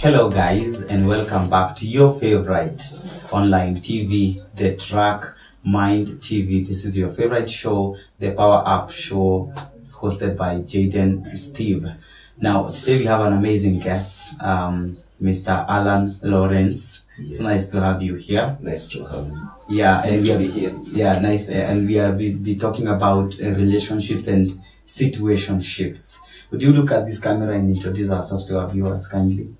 Hello guys, and welcome back to your favorite online TV, The Track Mind TV. This is your favorite show, the Power Up Show, hosted by Jaden and Steve. Now, today we have an amazing guest, Mr. Allan Lawrence. Yeah. It's nice to have you here. Nice to have you. Yeah, nice to be here. Yeah, nice. And we'll be talking about relationships and situationships. Would you look at this camera and introduce ourselves to our viewers kindly?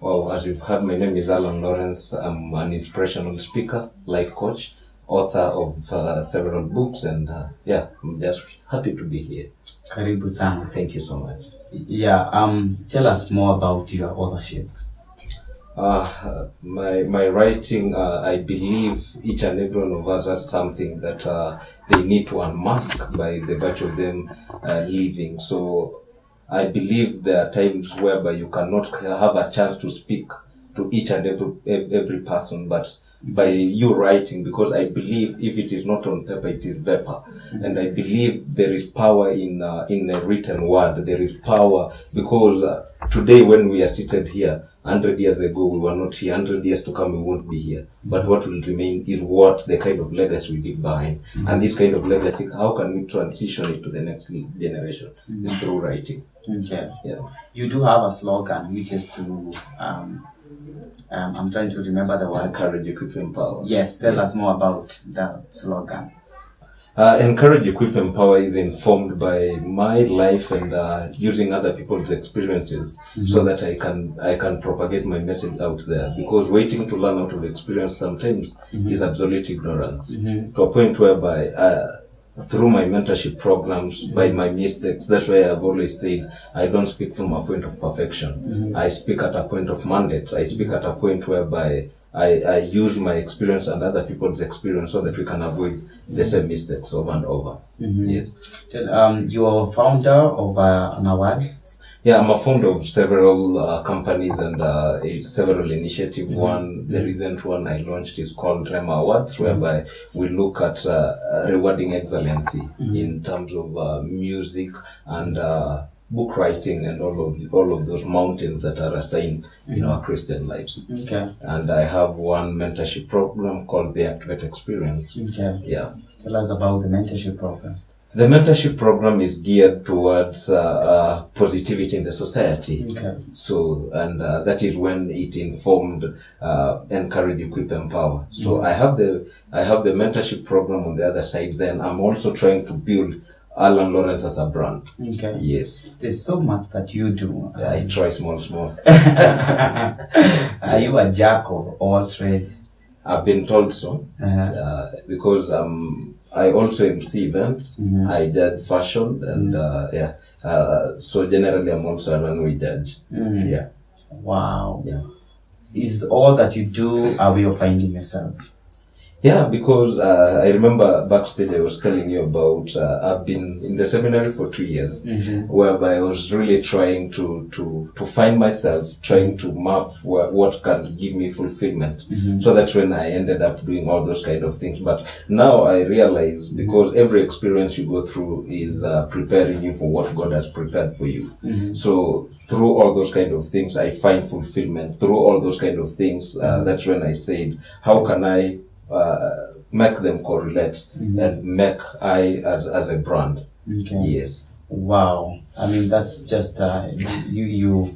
Well, as you've heard, my name is Allan Lawrence. I'm an inspirational speaker, life coach, author of several books, and I'm just happy to be here. Karibu sana. Thank you so much. Yeah, tell us more about your authorship. My writing, I believe each and every one of us has something that they need to unmask by the virtue of them living. So I believe there are times whereby you cannot have a chance to speak to each and every person, but by you writing, because I believe if it is not on paper, it is vapor. And I believe there is power in the written word. There is power because today when we are seated here, 100 years ago we were not here, 100 years to come we won't be here. But what will remain is what the kind of legacy we leave behind. And this kind of legacy, how can we transition it to the next generation? Is through writing. Okay. Yeah. You do have a slogan, which is to I'm trying to remember the word. Encourage, equip, empower. Yes, tell us more about that slogan. Encourage, equip, empower is informed by my life and using other people's experiences, so that I can propagate my message out there. Because waiting to learn out of experience sometimes is absolute ignorance, to a point whereby through my mentorship programs, by my mistakes, that's why I've always said I don't speak from a point of perfection. I speak at a point of mandate. I speak at a point whereby I use my experience and other people's experience so that we can avoid the same mistakes over and over. Yes. You're founder of an award? Yeah, I'm a founder of several companies and several initiatives. The recent one I launched is called Rema Awards, whereby we look at rewarding excellency in terms of music and book writing and all of those mountains that are assigned in our Christian lives. Okay. And I have one mentorship program called the Activate Experience. Okay. Yeah. Tell us about the mentorship program. The mentorship program is geared towards positivity in the society. Okay. So, and that is when it informed encourage, equip, empower. So I have the mentorship program on the other side. Then I'm also trying to build Allan Lawrence as a brand. Okay. Yes. There's so much that you do. I try small. Are you a jack of all trades? I've been told so. Because I also MC events. I judge fashion and so generally I'm also a runway judge. Yeah. Wow. Yeah. Is all that you do a way of finding yourself? Yeah, because I remember backstage I was telling you about I've been in the seminary for 2 years, whereby I was really trying to find myself, trying to map what can give me fulfillment. So that's when I ended up doing all those kind of things. But now I realize, because every experience you go through is preparing you for what God has prepared for you. So through all those kind of things, I find fulfillment. Through all those kind of things, that's when I said, how can I make them correlate and make I as a brand. Okay. Yes. Wow. I mean, that's just you're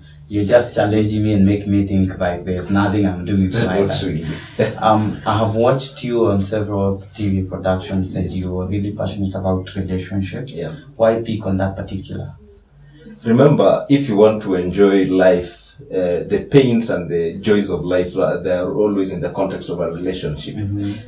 just challenging me and make me think like there's nothing I'm doing with my life. I have watched you on several TV productions and you are really passionate about relationships. Yeah. Why pick on that particular? Remember, if you want to enjoy life, the pains and the joys of life, they are always in the context of a relationship.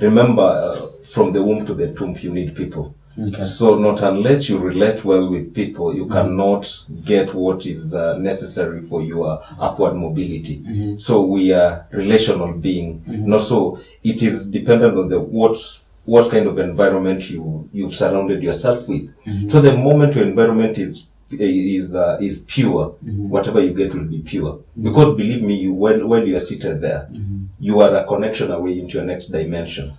Remember, from the womb to the tomb, you need people. Okay. So not unless you relate well with people, you cannot get what is necessary for your upward mobility. So we are relational being. So it is dependent on what kind of environment you've surrounded yourself with. So the moment your environment is pure, whatever you get will be pure. Because believe me, when you are seated there, you are a connection away into your next dimension.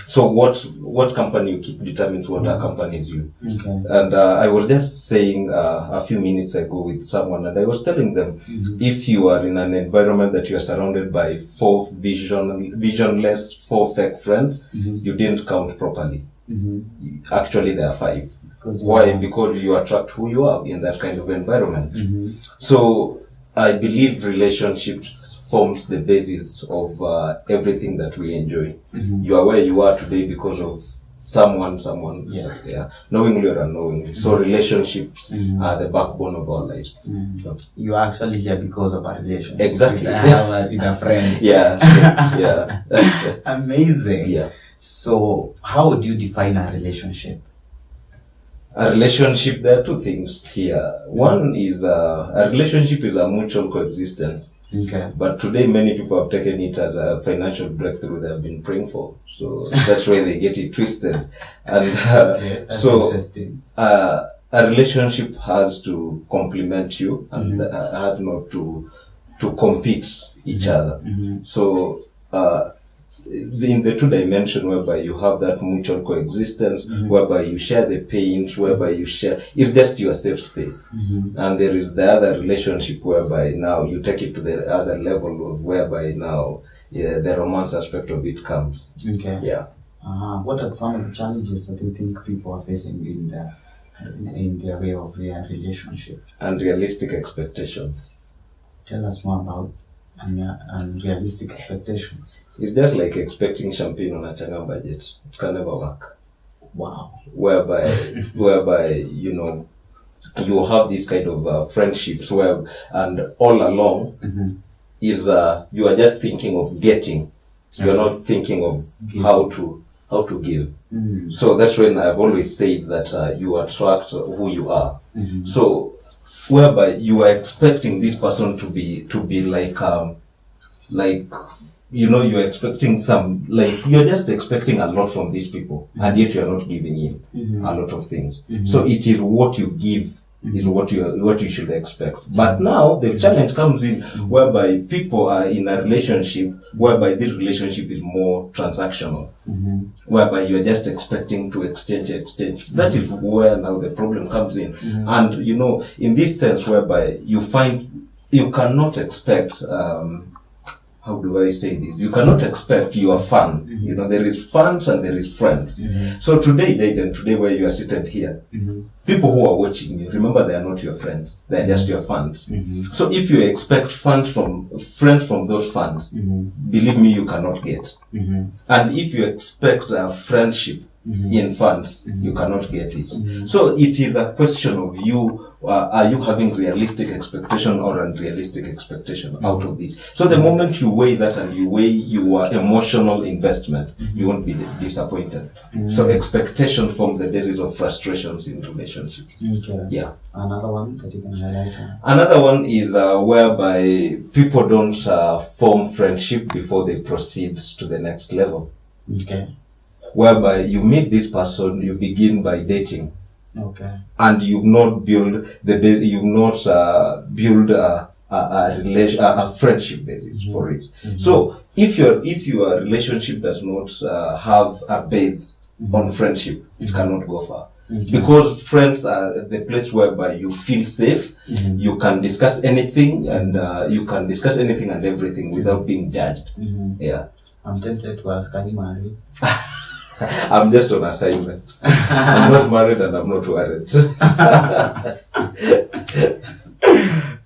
So what company you keep determines what accompanies you. And I was just saying a few minutes ago with someone, and I was telling them, if you are in an environment that you are surrounded by 4 visionless, 4 fake friends, you didn't count properly. Actually, there are 5. Why? Because you attract who you are in that kind of environment. So I believe relationships forms the basis of everything that we enjoy. You are where you are today because of someone, yes, yeah, knowingly or unknowingly. So relationships are the backbone of our lives. You are actually here because of a relationship. Exactly. With a friend. Yeah. Yeah. Amazing. Yeah. So, how would you define a relationship? A relationship, there are 2 things here. One is a relationship is a mutual coexistence. But today many people have taken it as a financial breakthrough they have been praying for. So that's why they get it twisted. And so a relationship has to complement you and has not to compete each other. So in the 2 dimension whereby you have that mutual coexistence, whereby you share the pains, whereby you share, it's just your safe space. And there is the other relationship whereby now you take it to the other level of whereby now the romance aspect of it comes. Yeah. What are some of the challenges that you think people are facing in their way of their relationship? Unrealistic expectations. Tell us more about unrealistic expectations. It's just like expecting champagne on a Changa budget. It can never work. Wow. Whereby you know, you have this kind of friendships where, and all along is you are just thinking of getting. You're not thinking of how to give. So that's when I've always said that you attract who you are. So whereby you are expecting this person to be like you know, you're expecting some, like you're just expecting a lot from these people, and yet you're not giving in a lot of things. So it is what you give is what you should expect. But now the challenge comes in whereby people are in a relationship whereby this relationship is more transactional, whereby you're just expecting to exchange. That is where now the problem comes in. And you know, in this sense whereby you find you cannot expect how do I say this? You cannot expect your fun. You know, there is fans and there is friends. So today, Dayton, today where you are seated here, people who are watching you, remember they are not your friends. They are just your fans. So if you expect friends from those fans, believe me, you cannot get. And if you expect a friendship in funds, you cannot get it. So it is a question of you, are you having realistic expectation or unrealistic expectation out of this? So the moment you weigh that and you weigh your emotional investment, you won't be disappointed. So expectations form the basis of frustrations in relationships. Yeah. Another one that you can highlight? Another one is whereby people don't form friendship before they proceed to the next level. Whereby you meet this person, you begin by dating. And you've not built a friendship basis for it. So if your relationship does not have a base on friendship, it cannot go far. Because friends are the place whereby you feel safe, you can discuss anything and everything without being judged. Yeah. I'm tempted to ask, are you married? I'm just on assignment. I'm not married and I'm not worried.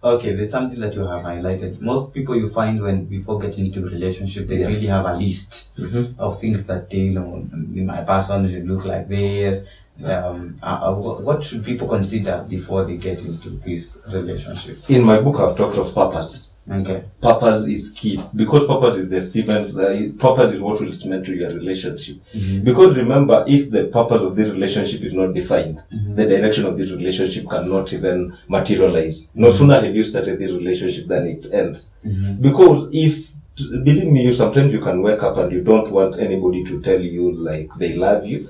Okay, there's something that you have highlighted. Most people you find before getting into a relationship, they really have a list of things that they my person should look like this. What should people consider before they get into this relationship? In my book, I've talked of purpose. Purpose is key, because purpose is the cement. Purpose is what will cement to your relationship. Because remember, if the purpose of this relationship is not defined, the direction of this relationship cannot even materialize. No sooner have you started this relationship than it ends. Because believe me, sometimes you can wake up and you don't want anybody to tell you like they love you.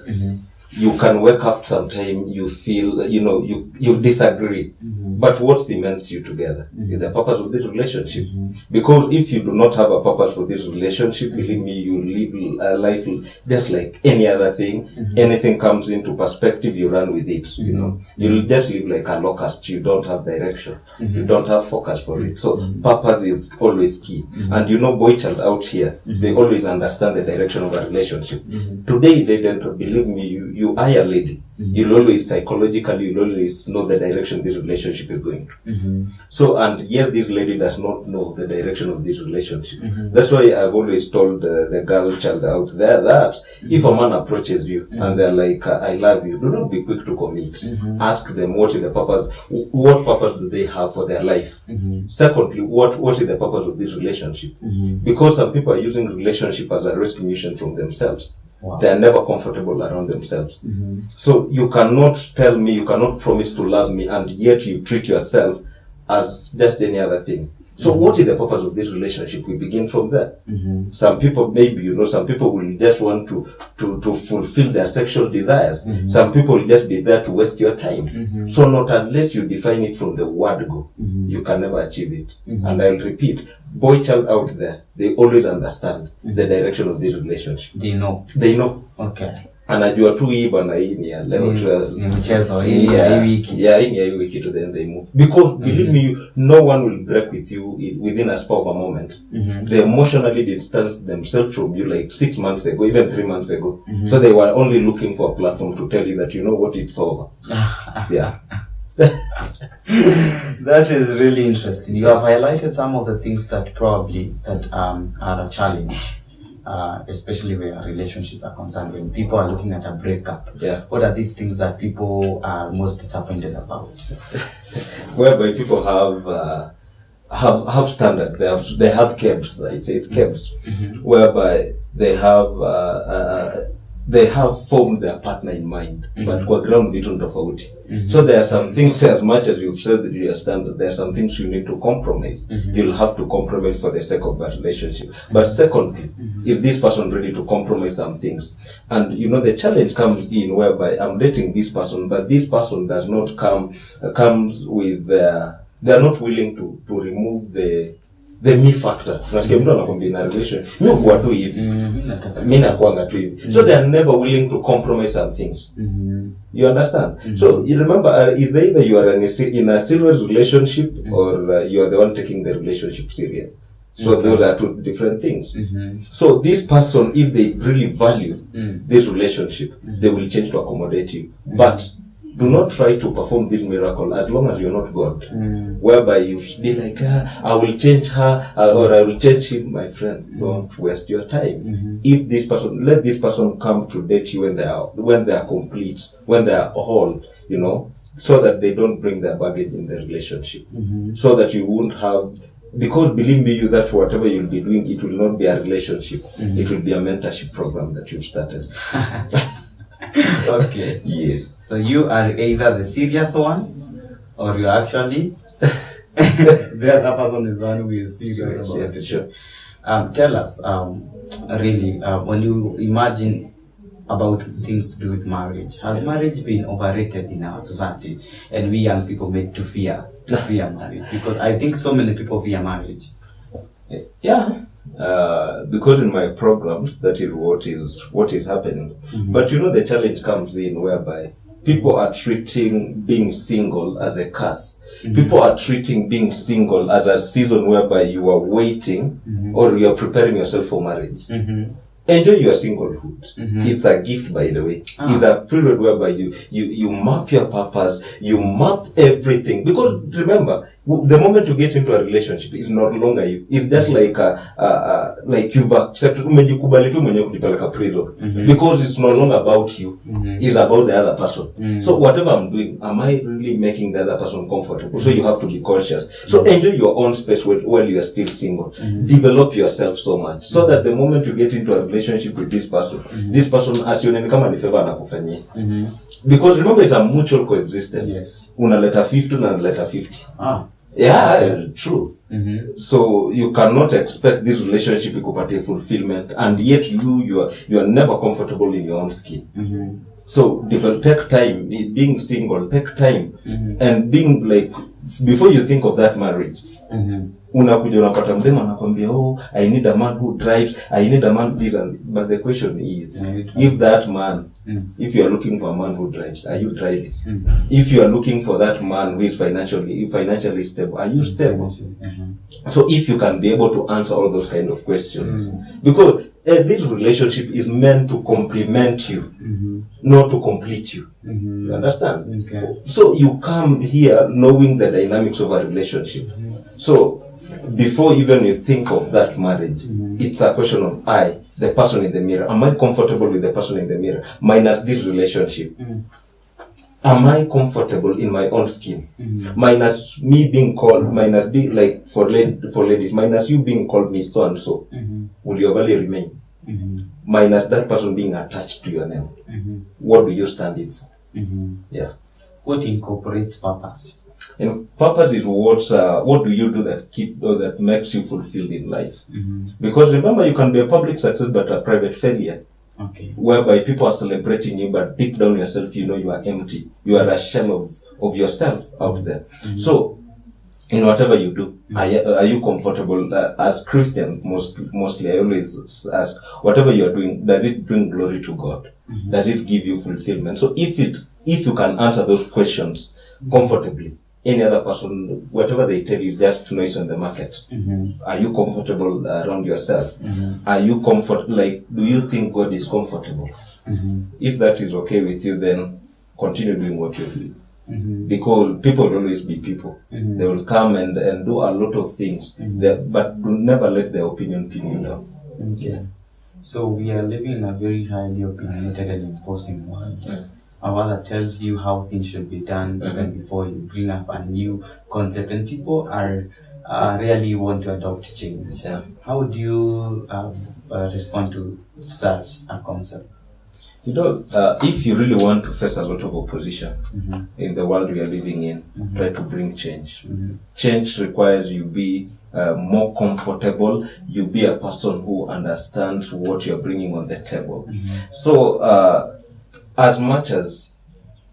you can wake up sometime, you feel, you disagree. But what cements you together is the purpose of this relationship. Because if you do not have a purpose for this relationship, believe me, you live a life just like any other thing. Anything comes into perspective, you run with it, You'll just live like a locust. You don't have direction. You don't have focus for it. So purpose is always key. And boy child out here, they always understand the direction of a relationship. Today, they don't believe me, you are a lady. You'll always psychologically, you'll always know the direction this relationship is going to. So, and yet this lady does not know the direction of this relationship. That's why I've always told the girl child out there that if a man approaches you and they're like, I love you, do not be quick to commit. Ask them what is the purpose, what purpose do they have for their life? Secondly, what is the purpose of this relationship? Because some people are using relationship as a rescue mission from themselves. Wow. They are never comfortable around themselves. So you cannot tell me, you cannot promise to love me, and yet you treat yourself as just any other thing. So what is the purpose of this relationship? We begin from there. Some people, maybe, some people will just want to fulfill their sexual desires. Some people will just be there to waste your time. So not unless you define it from the word go, you can never achieve it. And I'll repeat, boy child out there, they always understand the direction of this relationship. They know. Okay. Anajua tu hii bana, hii ni ya leo, ni mchezo hii wiki. Yeah, hii ni ya wiki to then they move. Because believe me, no one will break with you within a spur of a moment. They emotionally distanced themselves from you like 6 months ago, even 3 months ago. So they were only looking for a platform to tell you that it's over. Yeah. That is really interesting. You have highlighted some of the things that probably are a challenge. Especially where relationships are concerned, when people are looking at a breakup. Yeah. What are these things that people are most disappointed about? Whereby people have standard. They have kebs. I say it kebs. Whereby they have formed their partner in mind, but kwa ground vitu tofauti. So there are some things, as much as you've said that you are standard, there are some things you need to compromise. You'll have to compromise for the sake of that relationship. But secondly, if this person ready to compromise some things, and the challenge comes in whereby I'm dating this person, but this person does not comes with they're not willing to remove the me factor. Nasikia mtu anakwambia na relation, mimi kwa tu hivi. Mimi nakuanga tu hivi. So they are never willing to compromise some things. You understand? So you remember, either you are in a serious relationship or you are the one taking the relationship serious. So those are two different things. So this person, if they really value this relationship, they will change to accommodate you. But do not try to perform this miracle as long as you're not God. Whereby you be like, I will change her or I will change him, my friend. Don't waste your time. If this person, let this person come to date you when they are complete, when they are whole, so that they don't bring their baggage in the relationship. So that you won't have, because believe me, that whatever you'll be doing, it will not be a relationship. It will be a mentorship program that you've started. Okay. Yes. So you are either the serious one, or you actually the other person is one who is serious about it. Sure. Tell us, really, when you imagine about things to do with marriage, has marriage been overrated in our society, and we young people made to fear marriage? Because I think so many people fear marriage. Yeah. Because in my programs, that is what is happening. But the challenge comes in whereby people are treating being single as a curse. People are treating being single as a season whereby you are waiting or you are preparing yourself for marriage. Enjoy your singlehood. It's a gift, by the way. It's a period whereby you map your purpose, you map everything. Because remember, the moment you get into a relationship, it's no longer you. It's just like like you've accepted, umejikubali tu mwenyewe kujipeleka prison. Because it's no longer about you. It's about the other person. So whatever I'm doing, am I really making the other person comfortable? So you have to be conscious. So enjoy your own space while you are still single. Develop yourself so much. So that the moment you get into a relationship with this person asione kama ni favor anakufanyia. Because remember, it's a mutual coexistence. Yes. Unaleta 50 na unaleta 50. Yeah, true. So you cannot expect this relationship ikupatie fulfillment, and yet you are never comfortable in your own skin. So take time, being single, take time, and being like, before you think of that marriage, unakuja unapata mdema anakwambia, oh, I need a man who drives, I need a man who doesn't. But the question is, if that man, if you are looking for a man who drives, are you driving? If you are looking for that man who is financially stable, are you stable? So if you can be able to answer all those kind of questions, because this relationship is meant to complement you, not to complete you. You understand? Okay. So you come here knowing the dynamics of a relationship. So before even you think of that marriage, it's a question of the person in the mirror. Am I comfortable with the person in the mirror? Minus this relationship. Am I comfortable in my own skin? Minus me being called, minus be like for ladies, minus you being called me so and so. Will your value remain? Minus that person being attached to your name. What do you stand in for? Yeah. What incorporates purpose? And purpose is what do you do that makes you fulfilled in life? Because remember, you can be a public success but a private failure. Okay. Whereby people are celebrating you, but deep down yourself, you know you are empty. You are a shell of yourself out there. So, in whatever you do, are you comfortable? As Christians, mostly, I always ask, whatever you are doing, does it bring glory to God? Does it give you fulfillment? So, if you can answer those questions comfortably, any other person, whatever they tell you, just noise on the market. Are you comfortable around yourself? Are you do you think God is comfortable? If that is okay with you, then continue doing what you're doing. Because people will always be people. They will come and do a lot of things, but do never let their opinion pin you down. Okay. So we are living in a very highly opinionated and imposing world. Our mother tells you how things should be done even before you bring up a new concept, and people are rarely want to adopt change. How do you respond to such a concept? You know, if you really want to face a lot of opposition in the world we are living in, try to bring change. Change requires you be more comfortable, you be a person who understands what you're bringing on the table. So, as much as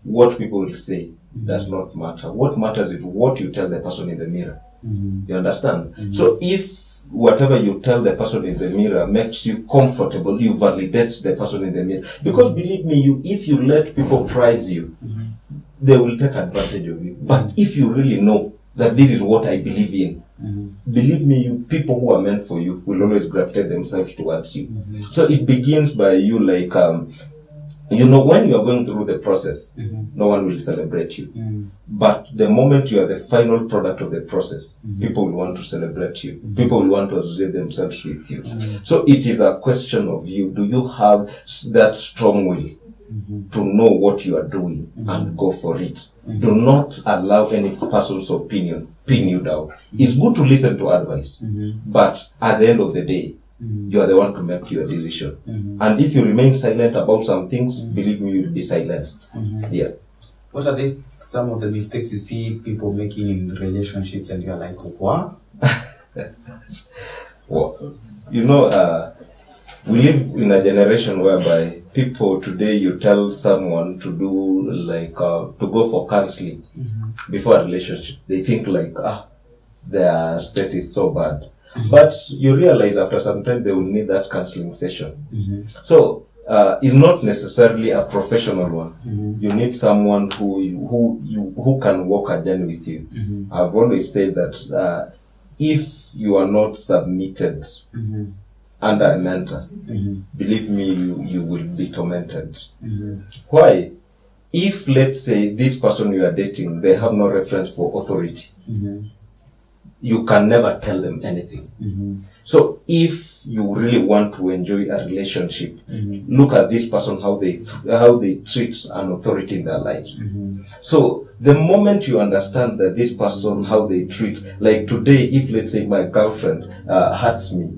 what people will say does not matter, what matters is what you tell the person in the mirror. You understand? So if whatever you tell the person in the mirror makes you comfortable, you validate the person in the mirror. Because believe me, if you let people prize you, they will take advantage of you. But if you really know that this is what I believe in, believe me, people who are meant for you will always gravitate themselves towards you. So it begins by you like, when you are going through the process, no one will celebrate you. But the moment you are the final product of the process, people will want to celebrate you. People will want to associate themselves with you. So it is a question of you. Do you have that strong will to know what you are doing and go for it? Do not allow any person's opinion pin you down. It's good to listen to advice, but at the end of the day, you are the one to make your decision. And if you remain silent about some things, believe me, you will be silenced. Yeah. What are some of the mistakes you see people making in relationships and you're like, what? Well, we live in a generation whereby people today, you tell someone to do to go for counseling before a relationship. They think their state is so bad. But you realize after some time they will need that counseling session. So it's not necessarily a professional one. You need someone who can walk a journey with you. I've always said that if you are not submitted under a mentor, believe me, you will be tormented. Why? If, let's say, this person you are dating, they have no reference for authority, you can never tell them anything. So if you really want to enjoy a relationship, look at this person, how they treat an authority in their lives. So the moment you understand that this person, how they treat, like today, if let's say my girlfriend hurts me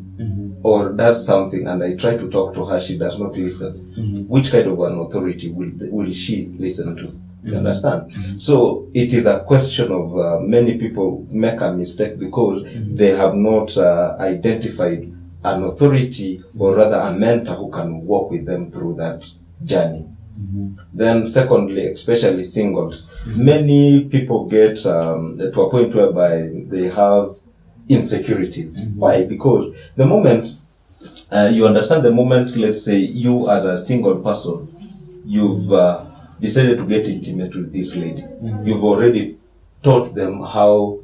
or does something and I try to talk to her, she does not listen. Which kind of an authority will she listen to? You understand? So it is a question of many people make a mistake because they have not identified an authority or rather a mentor who can walk with them through that journey. Then secondly, especially singles, many people get to a point whereby they have insecurities. Why? Because the moment you understand, the moment, let's say, you as a single person, you've decided to get intimate with this lady, you've already taught them how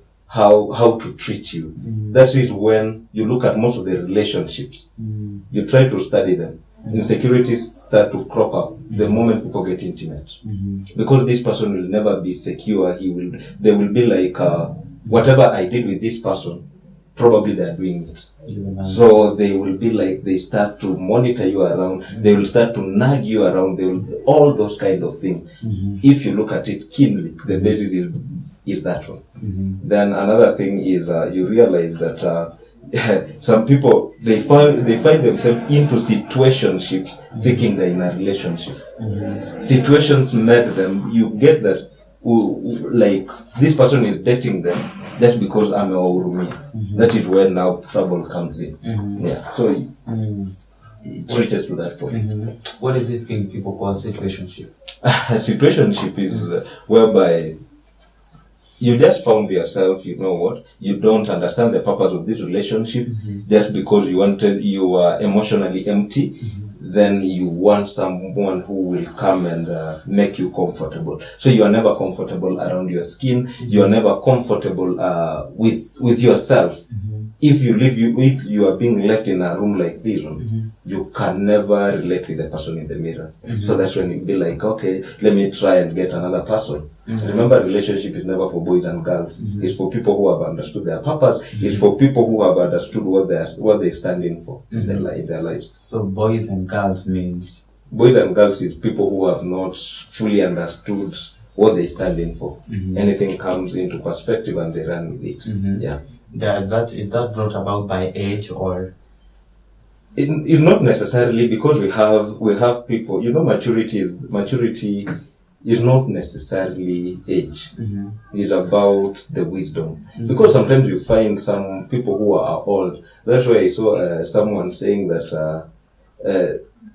to treat you. That is when you look at most of the relationships. You try to study them. Insecurities start to crop up the moment people get intimate. Because this person will never be secure. They will be like, whatever I did with this person, probably they're doing it. So they will be like, they start to monitor you around, they will start to nag you around, they will, all those kind of things. If you look at it keenly, the basis is that one. Then another thing is you realize that some people, they find themselves into situationships thinking they're in a relationship. Situations made them, you get that, like this person is dating them just because I'm a Orumia. That is where now trouble comes in. Yeah. So it reaches to that point. What is this thing people call situationship? Situationship is whereby you just found yourself, you know what, you don't understand the purpose of this relationship just because you are emotionally empty. Then you want someone who will come and make you comfortable. So you are never comfortable around your skin. You are never comfortable with yourself. If you are being left in a room like this one, you can never relate with the person in the mirror. So that's when you be like, okay, let me try and get another person. Remember, relationship is never for boys and girls. It's for people who have understood their purpose. It's for people who have understood what they stand in for in their lives. So boys and girls means? Boys and girls is people who have not fully understood what they stand in for. Anything comes into perspective and they run with it. Is that brought about by age or? It's not necessarily, because we have people, maturity is not necessarily age. It's about the wisdom. Because sometimes you find some people who are old. That's why I saw someone saying that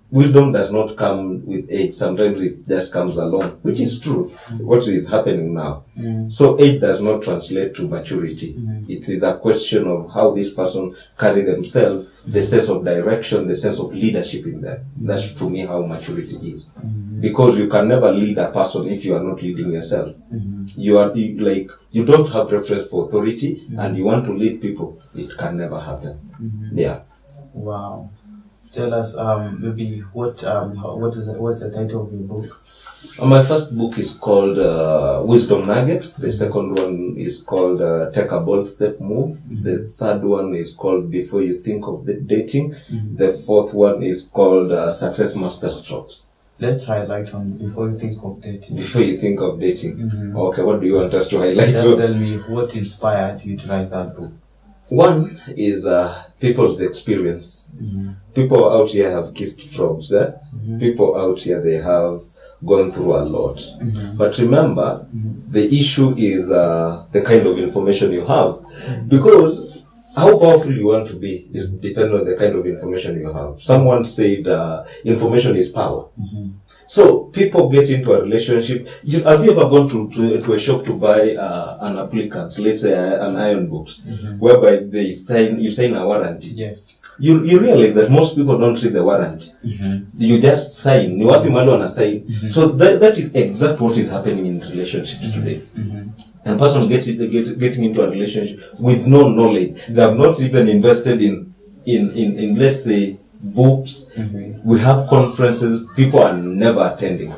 wisdom does not come with age. Sometimes it just comes along, which is true. What is happening now? So age does not translate to maturity. It is a question of how this person carry themselves, the sense of direction, the sense of leadership in them. That's to me how maturity is. Because you can never lead a person if you are not leading yourself. You don't have reference for authority, and you want to lead people. It can never happen. Yeah. Wow. Tell us maybe what's the title of your book? My first book is called Wisdom Nuggets. The second one is called Take a Bold Step Move. The third one is called Before You Think of Dating. The fourth one is called Success Master Strokes. Let's highlight on Before You Think of Dating. Before You Think of Dating. Okay, what do you want us to highlight? Just tell me what inspired you to write that book. One is people's experience. People out here have kissed frogs. People out here, they have gone through a lot. But remember, the issue is the kind of information you have. Because how powerful you want to be is dependent on the kind of information you have. Someone said information is power. So people get into a relationship. Have you ever gone to a shop to buy an applicant, let's say an iron box, whereby you sign a warranty? Yes. You realize that most people don't read the warranty. You just sign. Ni wapi mahali wana sign. So that is exactly what is happening in relationships today. And a person getting into a relationship with no knowledge. They have not even invested in let's say books. We have conferences. People are never attending.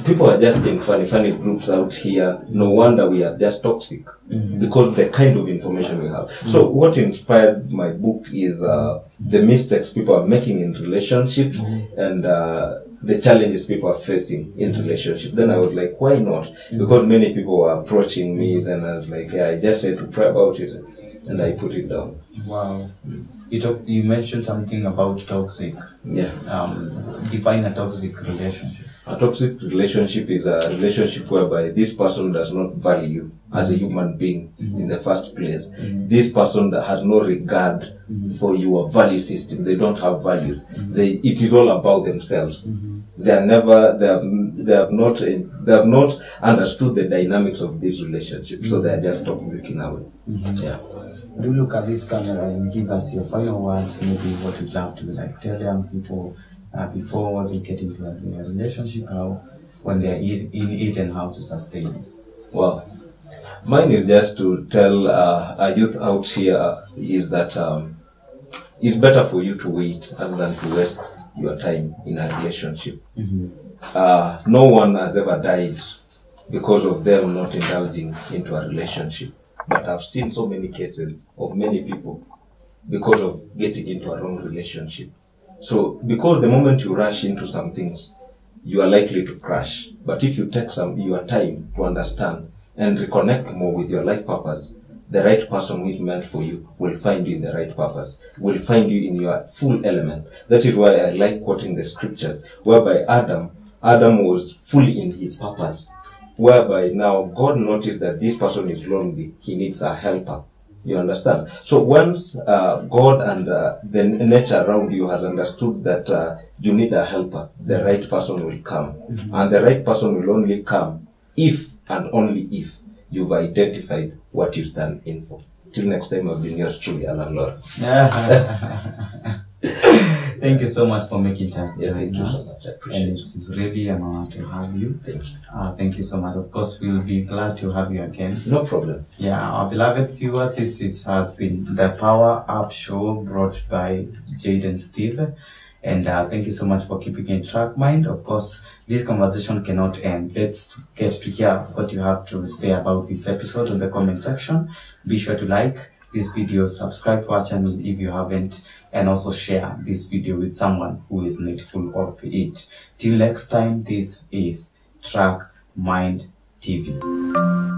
People are just in funny groups out here. No wonder we are just toxic because the kind of information we have. So what inspired my book is the mistakes people are making in relationships and the challenges people are facing in relationships. Then I was like, why not? Because many people were approaching me. Then I was like, I just had to pray about it, and I put it down. Wow. You mentioned something about toxic. Yeah. Define a toxic relationship. A toxic relationship is a relationship whereby this person does not value you as a human being in the first place. This person that has no regard for your value system. They don't have values. It is all about themselves. They have not understood the dynamics of these relationships, so they are just toxic in a way. Yeah. Do look at this camera and give us your final words, maybe what you'd love to like tell young people before they get into a relationship, how when they're in it and how to sustain it. Well, mine is just to tell a youth out here is that it's better for you to wait rather than to waste your time in a relationship. No one has ever died because of them not indulging into a relationship. But I've seen so many cases of many people because of getting into a wrong relationship. So, because the moment you rush into some things, you are likely to crash. But if you take your time to understand and reconnect more with your life purpose, the right person who is meant for you will find you in the right purpose, will find you in your full element. That is why I like quoting the scriptures, whereby Adam was fully in his purpose, whereby now God noticed that this person is lonely, he needs a helper. You understand? So once God and the nature around you has understood that you need a helper, the right person will come. And the right person will only come if and only if you've identified what you stand in for. Till next time, I've been yours truly, Allan. Thank you so much for making time to Thank you us. so much. I appreciate And it. it's really an honor to have you. Thank you. Thank you so much. Of course, we'll be glad to have you again. No problem. Yeah, our beloved viewers, this has been the Power Up Show brought by Jade and Steve. And thank you so much for keeping in track, mind. Of course, this conversation cannot end. Let's get to hear what you have to say about this episode in the comment section. Be sure to like this video, subscribe to our channel if you haven't, and also share this video with someone who is needful of it. Till next time, this is Track Mind TV.